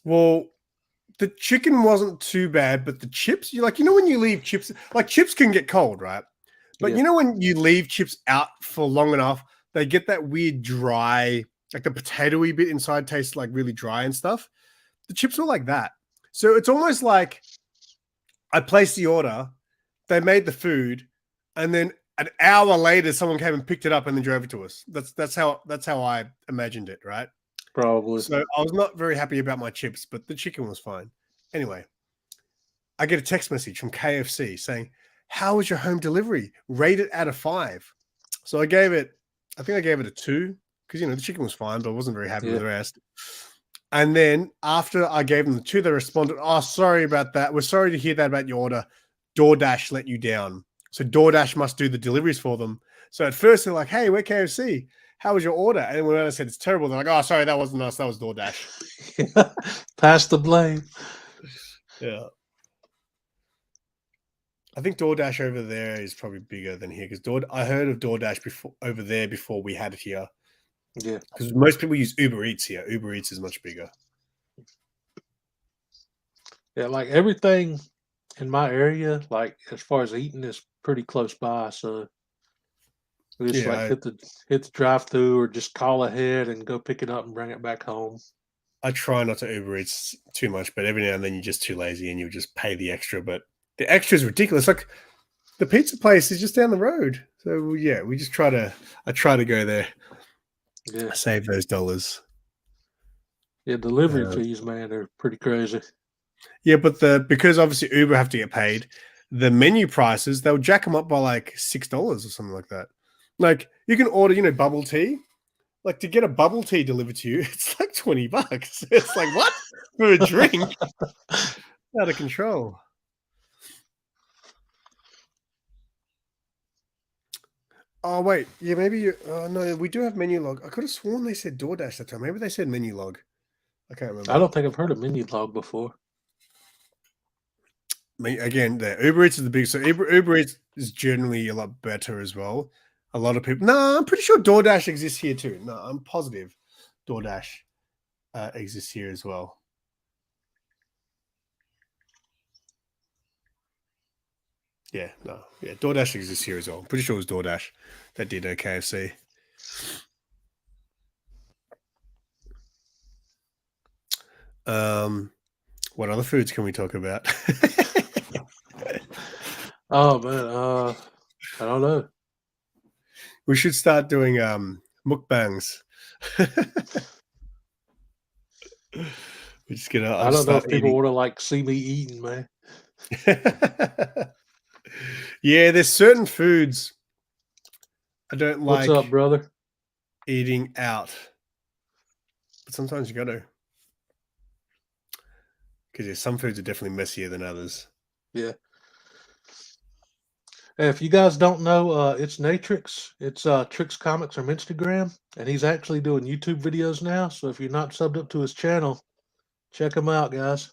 Well, the chicken wasn't too bad, but the chips, when you leave chips, like chips can get cold, right? But Yeah. When you leave chips out for long enough, they get that weird dry, like the potatoey bit inside tastes like really dry and stuff. The chips were like that. So it's almost like I placed the order, they made the food, and then an hour later someone came and picked it up and then drove it to us. That's how I imagined it, right? Probably. So I was not very happy about my chips, but the chicken was fine. Anyway, I get a text message from KFC saying, how was your home delivery? Rate it out of 5. So I think I gave it a 2 because, the chicken was fine, but I wasn't very happy with the rest. And then after I gave them the 2, they responded, oh, sorry about that. We're sorry to hear that about your order. DoorDash let you down. So DoorDash must do the deliveries for them. So at first they're like, hey, we're KFC. How was your order? And when I said it's terrible, they're like, oh, sorry, that wasn't us. That was DoorDash. Pass the blame. Yeah. I think DoorDash over there is probably bigger than here because I heard of DoorDash over there before we had it here. Yeah. Because most people use Uber Eats here. Uber Eats is much bigger. Yeah, like everything in my area, like as far as eating, is pretty close by. So we just hit the drive-through or just call ahead and go pick it up and bring it back home. I try not to Uber Eats too much, but every now and then you're just too lazy and you just pay the extra. But the extra is ridiculous. Like the pizza place is just down the road. So yeah, I try to go there. Yeah. Save those dollars. Yeah, delivery fees, man, are pretty crazy. Yeah, but because obviously Uber have to get paid, the menu prices, they'll jack them up by like $6 or something like that. Like you can order, bubble tea. Like to get a bubble tea delivered to you, it's like $20. It's like, what? For a drink? Out of control. Oh, wait. Yeah, maybe no, we do have menu log. I could have sworn they said DoorDash that time. Maybe they said menu log. I can't remember. I don't think I've heard of menu log before. Again, the Uber Eats is the big. So Uber Eats is generally a lot better as well. A lot of people. No, I'm pretty sure DoorDash exists here too. No, I'm positive DoorDash exists here as well. Yeah, no, yeah, DoorDash exists here as well. I'm pretty sure it was DoorDash that did KFC. What other foods can we talk about? Oh man, I don't know. We should start doing mukbangs. We're just gonna. I don't know if people want to like see me eating, man. Yeah, there's certain foods I don't like. What's up, brother? Eating out, but sometimes you got to, because some foods are definitely messier than others. Yeah. If you guys don't know, it's Natrix. It's Trix Comics from Instagram, and he's actually doing YouTube videos now. So if you're not subbed up to his channel, check him out, guys.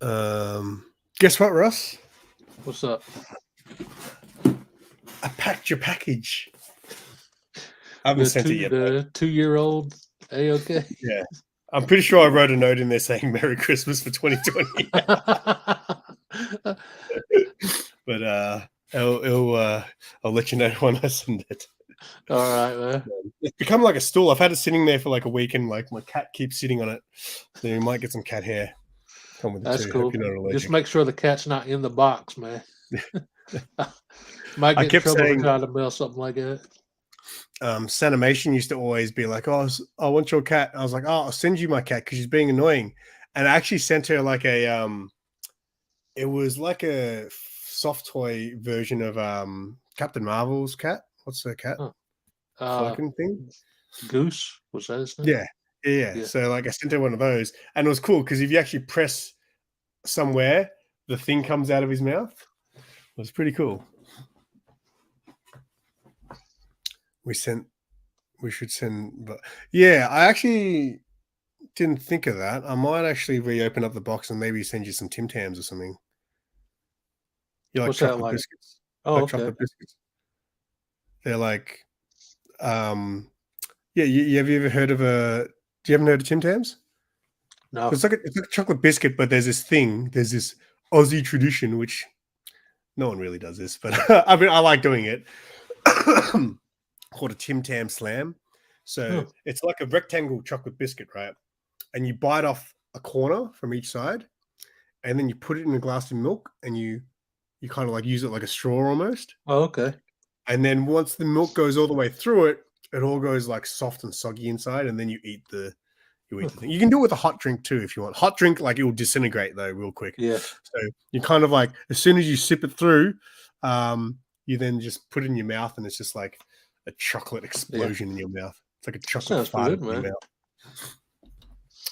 Guess what, Russ? What's up? I packed your package. I haven't sent it yet. The 2-year-old A-OK? Yeah. I'm pretty sure I wrote a note in there saying Merry Christmas for 2020. But I'll let you know when I send it. All right, man. It's become like a stool. I've had it sitting there for like a week, and like my cat keeps sitting on it. So you might get some cat hair. Come with it That's too. cool. Hope you're not allergic. Just make sure the cat's not in the box, man. Might I get in kept trouble saying- for trying to mail something like that. Sanimation used to always be like, "Oh, I want your cat." I was like, "Oh, I'll send you my cat because she's being annoying." And I actually sent her like a it was like a soft toy version of Captain Marvel's cat. What's the cat? Flakin thing? Goose, was that his name? Yeah. So like I sent her one of those, and it was cool because if you actually press somewhere, the thing comes out of his mouth. It was pretty cool. We should send, but yeah, I actually didn't think of that. I might actually reopen up the box and maybe send you some Tim Tams or something. You like What's that chocolate like? biscuits? Oh, Like okay. chocolate biscuits. They're like, yeah. Have you ever heard of do you haven't heard of Tim Tams? No. So it's like a chocolate biscuit, but there's this Aussie tradition, which no one really does this, but I mean, I like doing it. Called a Tim Tam Slam. So it's like a rectangle chocolate biscuit, right? And you bite off a corner from each side, and then you put it in a glass of milk, and you kind of like use it like a straw almost. Oh, okay. And then once the milk goes all the way through it, it all goes like soft and soggy inside, and then you eat the thing. You can do it with a hot drink too if you want. Hot drink, like it will disintegrate though real quick. Yeah. So you kind of like as soon as you sip it through, you then just put it in your mouth, and it's just like a chocolate explosion in your mouth. It's like a chocolate fart in your mouth.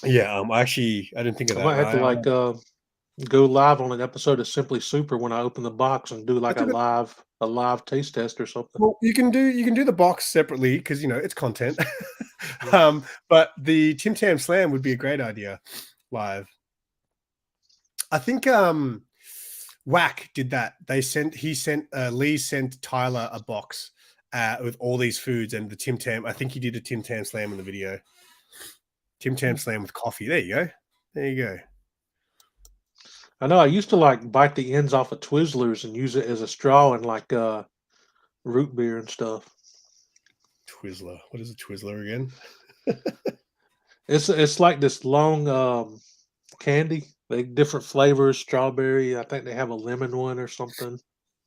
Yeah, I didn't think of that. I might have to like go live on an episode of Simply Super when I open the box and do like a live taste test or something. Well, you can do the box separately because it's content. But the Tim Tam Slam would be a great idea live. I think Whack did that. Lee sent Tyler a box with all these foods and the Tim Tam. I think he did a Tim Tam Slam in the video. Tim Tam Slam with coffee. There you go. There you go. I know I used to like bite the ends off of Twizzlers and use it as a straw in like root beer and stuff. Twizzler. What is a Twizzler again? It's like this long candy. They different flavors, strawberry. I think they have a lemon one or something.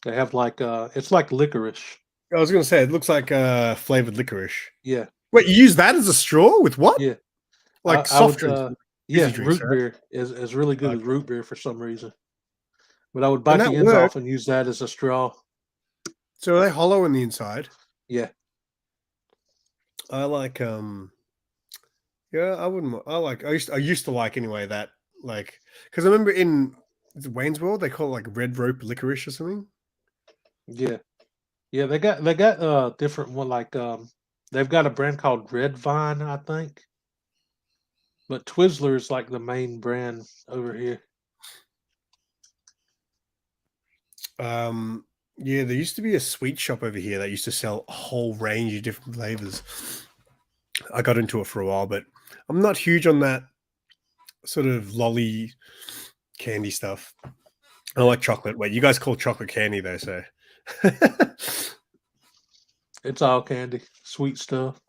They have like it's like licorice. I was going to say it looks like flavored licorice. Yeah. Wait, you use that as a straw with what? Yeah. Like soft drinks. Yeah, drinks, root beer is really good with root beer for some reason. But I would bite the ends off and use that as a straw. So are they hollow on the inside? Yeah. I like yeah, I used to like anyway that like because I remember in Wayne's World they call it like red rope licorice or something. Yeah. Yeah, they got different one like they've got a brand called Red Vine, I think. But Twizzler is like the main brand over here. Yeah, there used to be a sweet shop over here that used to sell a whole range of different flavors. I got into it for a while, but I'm not huge on that sort of lolly candy stuff. I like chocolate. Wait, you guys call chocolate candy though, so it's all candy, sweet stuff.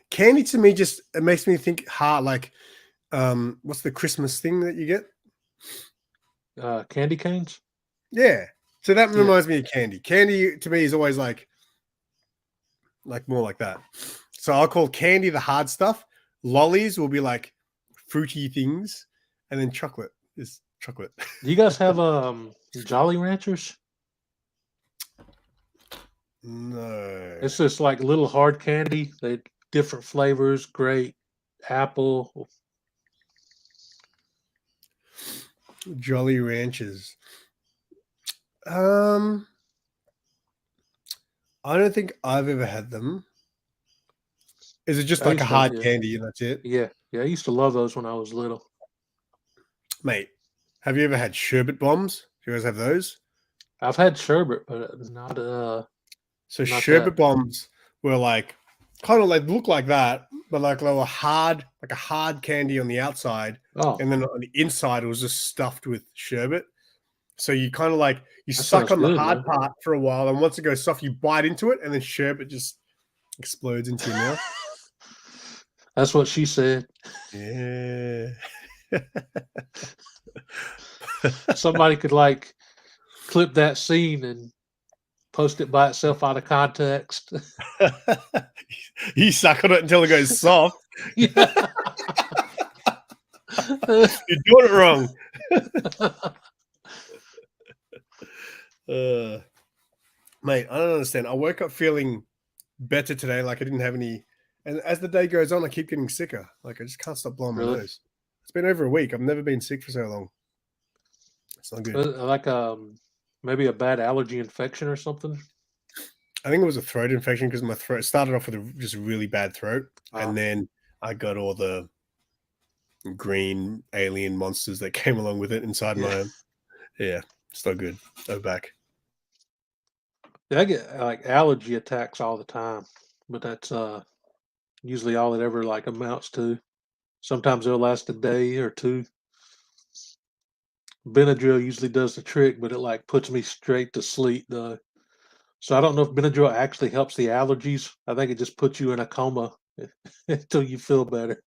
Candy to me just it makes me think like what's the Christmas thing that you get? Candy canes? Yeah. So that reminds me of candy. Candy to me is always like more like that. So I'll call candy the hard stuff. Lollies will be like fruity things, and then chocolate is chocolate. Do you guys have Jolly Ranchers? No. It's just like little hard candy. They different flavors, grape, apple. Jolly Ranchers. I don't think I've ever had them. Is it just like a hard candy and that's it? Yeah. I used to love those when I was little. Mate, have you ever had sherbet bombs? Do you guys have those? I've had sherbet, but not So not sherbet that. bombs were like kind of like look like that, but like they were hard, like a hard candy on the outside, Oh, and then on the inside it was just stuffed with sherbet. So you kind of like you that suck sounds on the good, hard man. part for a while, and once it goes soft, you bite into it, and then sherbet just explodes into your mouth. That's what she said. Yeah. Somebody could like clip that scene and post it by itself out of context. You suck on it until it goes soft. Yeah. You're doing it wrong. Mate, I don't understand. I woke up feeling better today, like I didn't have any. And as the day goes on, I keep getting sicker. Like I just can't stop blowing my Really? nose. It's been over a week. I've never been sick for so long. It's not good. Like maybe a bad allergy infection or something. I think it was a throat infection because my throat started off with just a really bad throat, Oh. and then I got all the green alien monsters that came along with it inside my. Yeah, it's not good. Go back. Yeah, I get like allergy attacks all the time, but that's usually all it ever like amounts to. Sometimes they'll last a day or two. Benadryl usually does the trick, but it like puts me straight to sleep though. So I don't know if Benadryl actually helps the allergies. I think it just puts you in a coma until you feel better.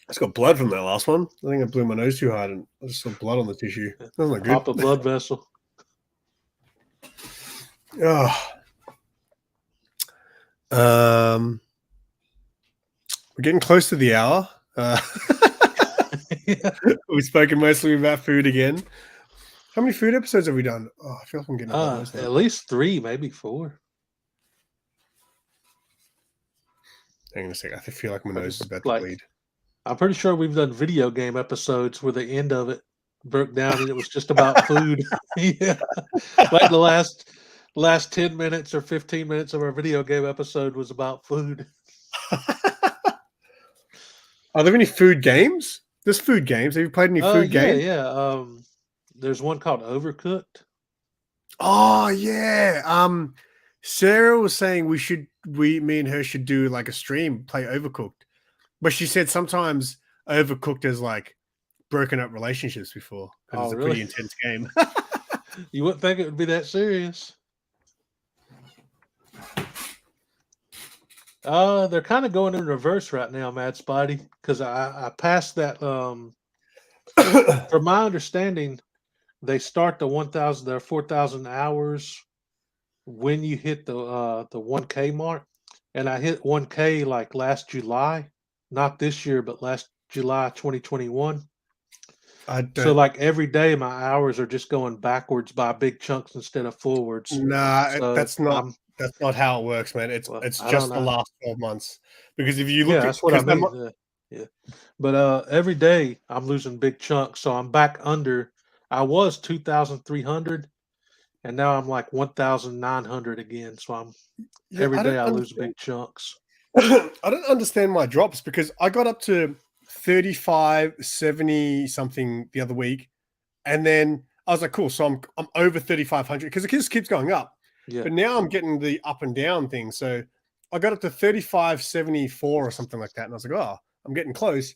I just got blood from that last one. I think I blew my nose too hard and I just saw blood on the tissue. That's not good. Pop a blood vessel. Oh. We're getting close to the hour. We've spoken mostly about food again. How many food episodes have we done? Oh, I feel like I'm getting up my nose now. At least 3, maybe 4. Hang on a second. I feel like my nose is about to Like, bleed. I'm pretty sure we've done video game episodes where the end of it broke down and it was just about food. Yeah. Like the last 10 minutes or 15 minutes of our video game episode was about food. Are there any food games? There's food games. Have you played any food games? Yeah. There's one called Overcooked. Oh yeah. Sarah was saying me and her should do like a stream, play Overcooked. But she said sometimes Overcooked has like broken up relationships before because it's a pretty intense game. You wouldn't think it would be that serious. They're kind of going in reverse right now, Mad Spidey, because I passed that. From my understanding, they start the 1,000 or 4,000 hours when you hit the 1K mark, and I hit 1K like last July, not this year, but last July 2021. So like every day, my hours are just going backwards by big chunks instead of forwards. Nah, So that's not how it works, man. It's just the last 12 months. Because if you look that's what I mean. Yeah. But every day I'm losing big chunks, so I'm back under. I was 2,300, and now I'm like 1,900 again. So I'm every day I lose big chunks. I don't understand my drops because I got up to 3570 something the other week, and then I was like, cool. So I'm over 3,500 because it just keeps going up. Yeah. But now I'm getting the up and down thing. So I got up to 3,574 or something like that, and I was like, oh, I'm getting close.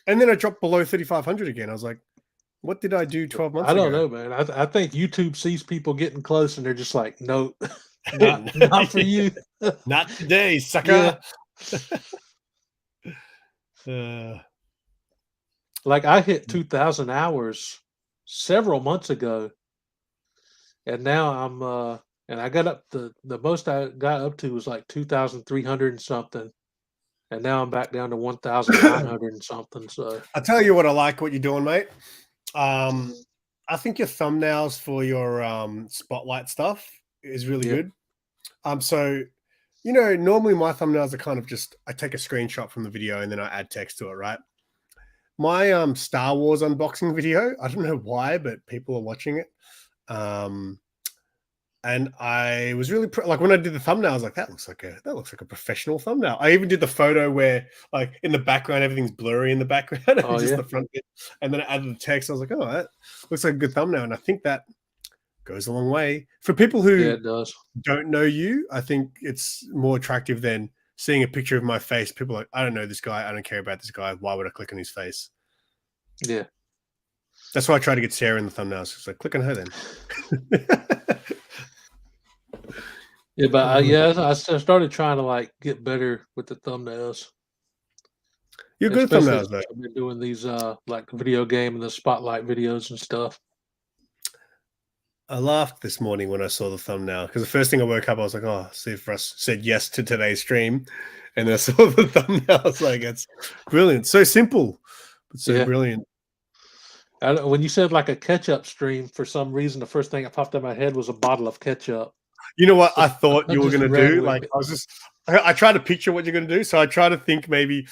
And then I dropped below 3,500 again. I was like, what did I do 12 months ago? I don't know, man. I think YouTube sees people getting close, and they're just like, nope, not for you. Not today, sucker. Like I hit 2,000 hours several months ago, and now I'm and I got up the most I got up to was like 2,300 and something, and now I'm back down to 1,900 and something. So I'll tell you what I like what you're doing, mate. I think your thumbnails for your spotlight stuff is really good. So normally my thumbnails are kind of just I take a screenshot from the video and then I add text to it, right? My Star Wars unboxing video, I don't know why, but people are watching it. And I was really like when I did the thumbnail, I was like, that looks like a professional thumbnail. I even did the photo where like in the background everything's blurry in the background, and just the front bit, and then I added the text. I was like, oh, that looks like a good thumbnail, and I think that goes a long way for people who don't know you. I think it's more attractive than seeing a picture of my face. People are like, I don't know this guy. I don't care about this guy. Why would I click on his face? Yeah. That's why I try to get Sarah in the thumbnails. It's like, click on her then. Yeah, but I started trying to like get better with the thumbnails. You're good at thumbnails, though. I've been doing these like video game and the spotlight videos and stuff. I laughed this morning when I saw the thumbnail because the first thing I woke up, I was like, "Oh, see if Russ said yes to today's stream," and I saw the thumbnail. I was like, "It's brilliant, so simple, but so brilliant." When you said like a ketchup stream, for some reason, the first thing that popped in my head was a bottle of ketchup. You know what I thought you were going to do? Like I tried to picture what you're going to do, so I tried to think maybe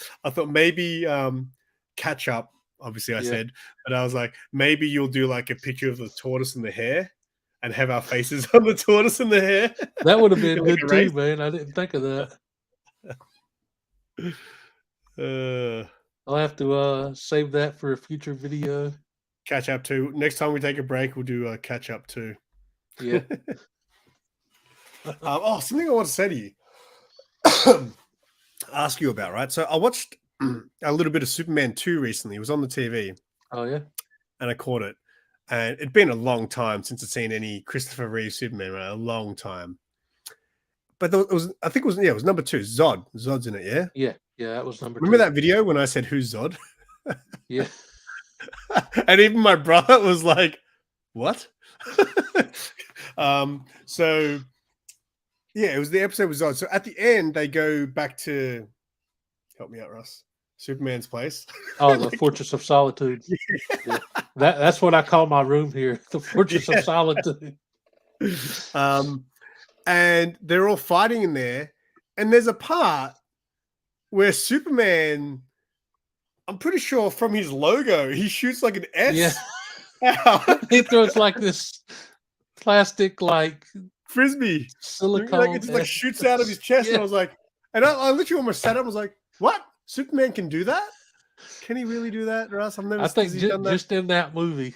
Ketchup. Obviously, I said, but I was like, maybe you'll do like a picture of the tortoise and the hare, and have our faces on the tortoise and the hare. That would have been good too, man. I didn't think of that. I'll have to save that for a future video. Catch up too. Next time we take a break, we'll do a catch up too. Yeah. Something I want to say to you, ask you about, right? So I watched a little bit of Superman 2 recently. It was on the TV. Oh yeah. And I caught it. And it'd been a long time since I'd seen any Christopher Reeve Superman, right? A long time. But it was number 2. Zod. Zod's in it, yeah? Yeah, that was number 2. Remember that video when I said, who's Zod? Yeah. And even my brother was like, what? So yeah, it was the episode with Zod. So at the end, they go back to, help me out, Russ, Superman's place. Oh, the Fortress of Solitude. Yeah. That's what I call my room here, the Fortress of Solitude. And they're all fighting in there. And there's a part where Superman, I'm pretty sure from his logo, he shoots like an S. Yeah. He throws like this plastic, like frisbee, silicone. Like it just like shoots out of his chest. And I was like, and I literally almost sat up and was like, what? Superman can do that? Can he really do that, Russ? I think just in that movie,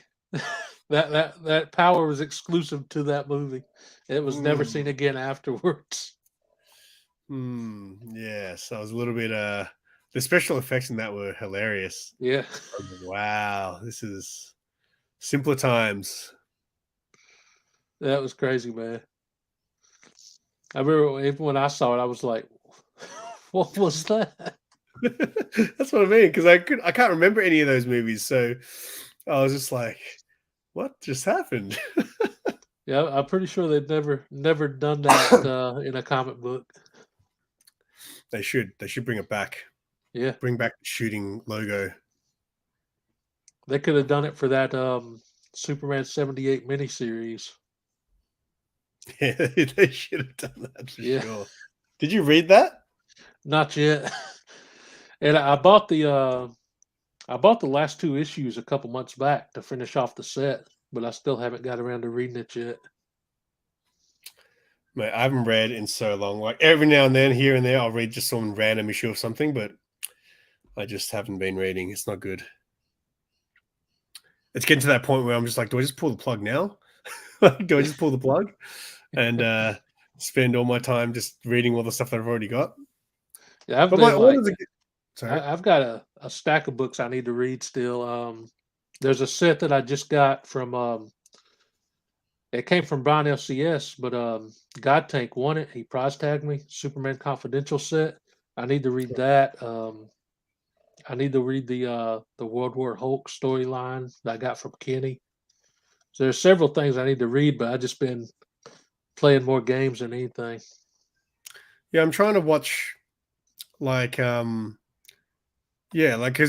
that power was exclusive to that movie. It was never seen again afterwards. Yes, I was a little bit. The special effects in that were hilarious. Yeah. Wow, this is simpler times. That was crazy, man. I remember even when I saw it, I was like, "What was that?" That's what I mean, because I can't remember any of those movies, so I was just like, "What just happened?" Yeah, I'm pretty sure they've never done that in a comic book. They should bring it back. Yeah, bring back the shooting logo. They could have done it for that Superman 78 miniseries. Yeah, they should have done that for sure. Did you read that? Not yet. And I bought the last 2 issues a couple months back to finish off the set, but I still haven't got around to reading it yet. Mate, I haven't read in so long. Like every now and then, here and there, I'll read just some random issue of something, but I just haven't been reading. It's not good. It's getting to that point where I'm just like, do I just pull the plug now? Do I just pull the plug and spend all my time just reading all the stuff that I've already got? Yeah, I've got a stack of books I need to read still. There's a set that I just got from it came from Brian LCS, but God Tank won it. He prize tagged me. Superman Confidential set. I need to read that. I need to read the World War Hulk storyline that I got from Kenny. So there's several things I need to read, but I've just been playing more games than anything. Yeah, I'm trying to watch because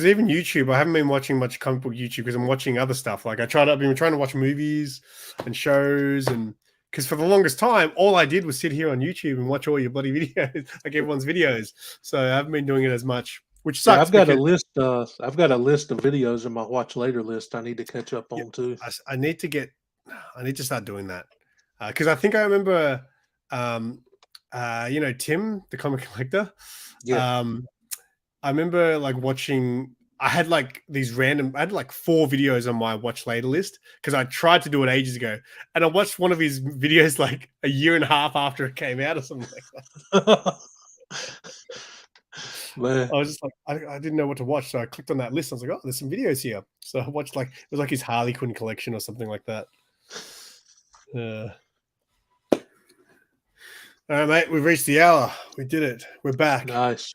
even YouTube, I haven't been watching much comic book YouTube because I'm watching other stuff. Like I've been trying to watch movies and shows, and because for the longest time, all I did was sit here on YouTube and watch all your bloody videos, like everyone's videos. So I haven't been doing it as much, which sucks. Yeah, I've got a list. I've got a list of videos in my watch later list. I need to catch up on too. I need to start doing that. Because I think I remember, Tim, the comic collector. Yeah. I remember like watching. I had like these random. I had like 4 videos on my watch later list because I tried to do it ages ago, and I watched one of his videos like a year and a half after it came out or something like that. Man. I was just like, I didn't know what to watch, so I clicked on that list. I was like, oh, there's some videos here. So I watched like it was like his Harley Quinn collection or something like that. All right, mate, we've reached the hour. We did it. We're back. Nice.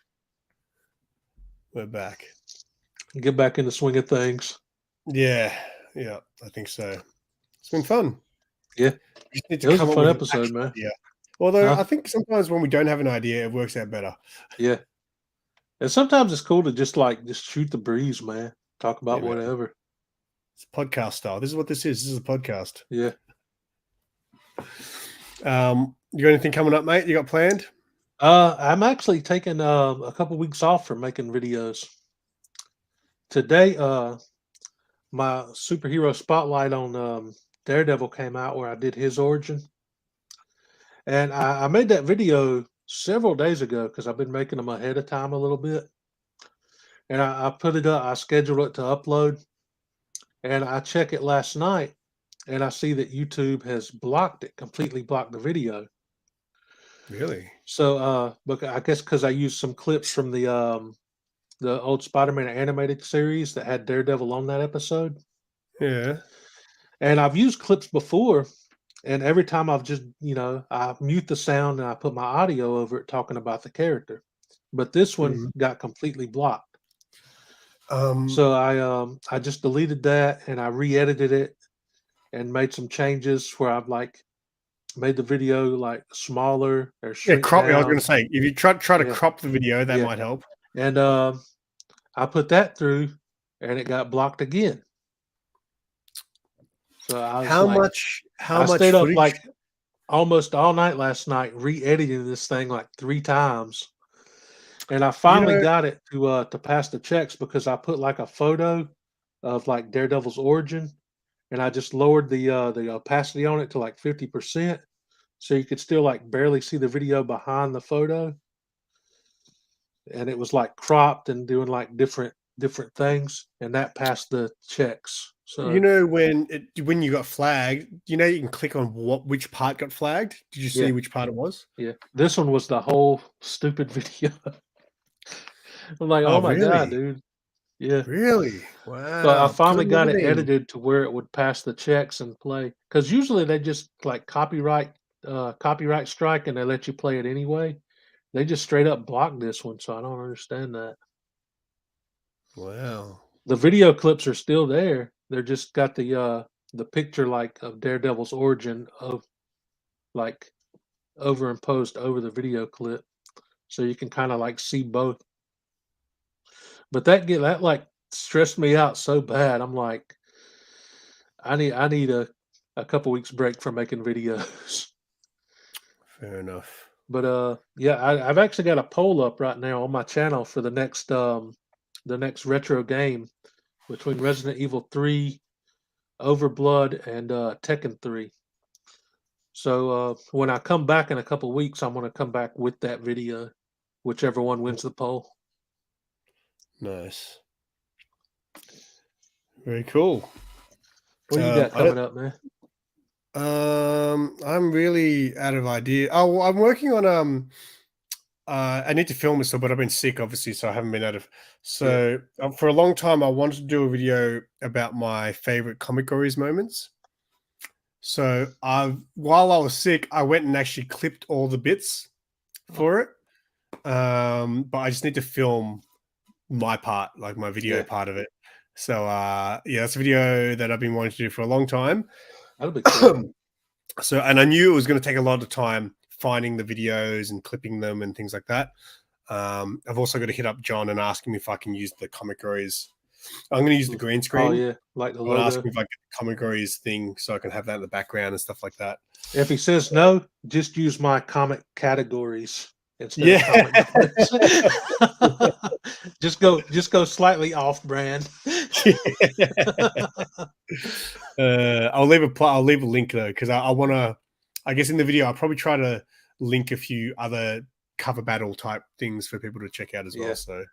We're back. Get back in the swing of things. Yeah, I think so. It's been fun. Yeah. It was a fun episode, man. Yeah. Although I think sometimes when we don't have an idea, it works out better. Yeah. And sometimes it's cool to just shoot the breeze, man. Talk about whatever. Man. It's podcast style. This is what this is. This is a podcast. Yeah. You got anything coming up, mate? You got planned? I'm actually taking a couple weeks off from making videos. Today, my superhero spotlight on Daredevil came out where I did his origin. And I made that video several days ago because I've been making them ahead of time a little bit. And I put it up, I scheduled it to upload. And I check it last night and I see that YouTube has blocked it, completely blocked the video. Really? So, but I guess because I used some clips from the old Spider-Man animated series that had Daredevil on that episode. Yeah. And I've used clips before, and every time I've just, I mute the sound and I put my audio over it talking about the character. But this one got completely blocked. So I just deleted that and I re-edited it and made some changes where I've made the video like smaller or crop. down. I was going to say, if you try to crop the video, that might help. And I put that through, and it got blocked again. So I was I stayed up like almost all night last night, re-editing this thing like 3 times, and I finally got it to pass the checks because I put like a photo of like Daredevil's origin. And I just lowered the opacity on it to like 50%, so you could still like barely see the video behind the photo. And it was like cropped and doing like different things, and that passed the checks. So when you got flagged, you can click on which part got flagged. Did you see which part it was? Yeah, this one was the whole stupid video. I'm like, oh my god, dude. Yeah. Really? Wow. So I finally got it edited to where it would pass the checks and play. Because usually they just like copyright strike and they let you play it anyway. They just straight up blocked this one, so I don't understand that. Wow. The video clips are still there. They're just got the picture like of Daredevil's origin of like overimposed over the video clip. So you can kind of like see both. But that like stressed me out so bad. I'm like, I need a couple weeks break from making videos. Fair enough. But I've actually got a poll up right now on my channel for the next retro game between Resident Evil 3, Overblood, and Tekken 3. So when I come back in a couple weeks, I'm going to come back with that video, whichever one wins the poll. Nice. Very cool. What do you got coming up, man? I'm really out of idea. Oh, well, I'm working on I need to film it still, but I've been sick, obviously, so I haven't been able to. So for a long time, I wanted to do a video about my favorite comic stories moments. So while I was sick, I went and actually clipped all the bits for it. But I just need to film my part, like my video part of it. So that's a video that I've been wanting to do for a long time. That'll be cool. So, and I knew it was going to take a lot of time finding the videos and clipping them and things like that. I've also got to hit up John and ask him if I can use the comic stories. I'm going to use the green screen. Oh yeah, like the logo. I'll ask him if I get the comic stories thing so I can have that in the background and stuff like that. If he says no, just use my comic categories instead of comic just go slightly off brand. I'll leave a link though, because I want to I guess in the video, I'll probably try to link a few other cover battle type things for people to check out as well. So,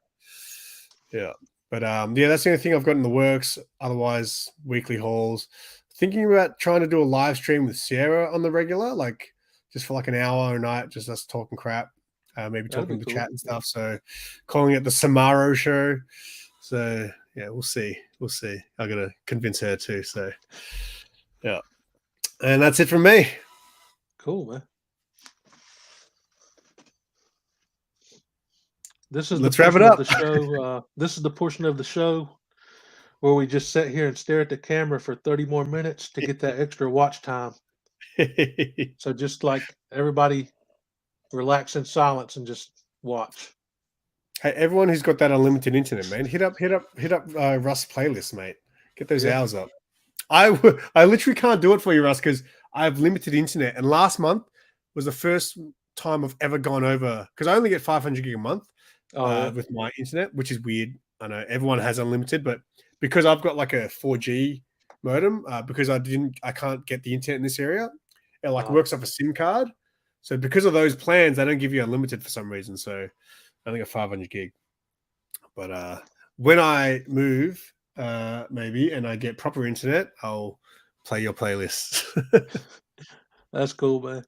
yeah. But yeah, that's the only thing I've got in the works. Otherwise, weekly hauls. Thinking about trying to do a live stream with Sierra on the regular, like just for like an hour a night, just us talking crap, maybe talking in the chat and stuff. So, calling it the Samaro Show. So, yeah, we'll see. We'll see. I got to convince her too. So, yeah. And that's it from me. Cool, man. This is Let's the wrap it portion up. of the show. This is the portion of the show where we just sit here and stare at the camera for 30 more minutes to get that extra watch time. So just like everybody relax in silence and just watch. Hey, everyone who's got that unlimited internet, man, hit up Rus playlist, mate. Get those hours up. I literally can't do it for you, Russ, because I have limited internet. And last month was the first time I've ever gone over, because I only get 500 gig a month with my internet, which is weird. I know everyone has unlimited, but because I've got like a 4G modem, because I can't get the internet in this area, it like works off a SIM card. So because of those plans, they don't give you unlimited for some reason. So I only got 500 gig. But when I move, maybe, and I get proper internet, I'll play your playlist. That's cool, man.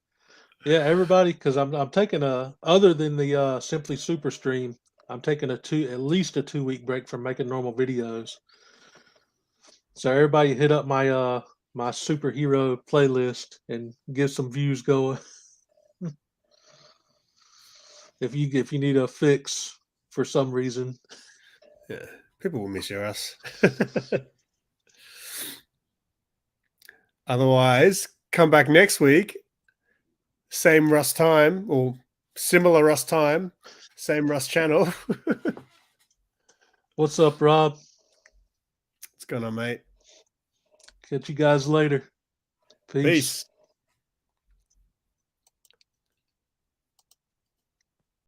Yeah, everybody, because I'm taking other than the Simply Super stream, I'm taking at least a 2-week break from making normal videos. So everybody hit up my my superhero playlist and get some views going. if you need a fix for some reason. Yeah, people will miss your ass. Otherwise, come back next week. Same Rust time, or similar Rust time, same Rust channel. What's up, Rob? What's going on, mate? Catch you guys later. Peace.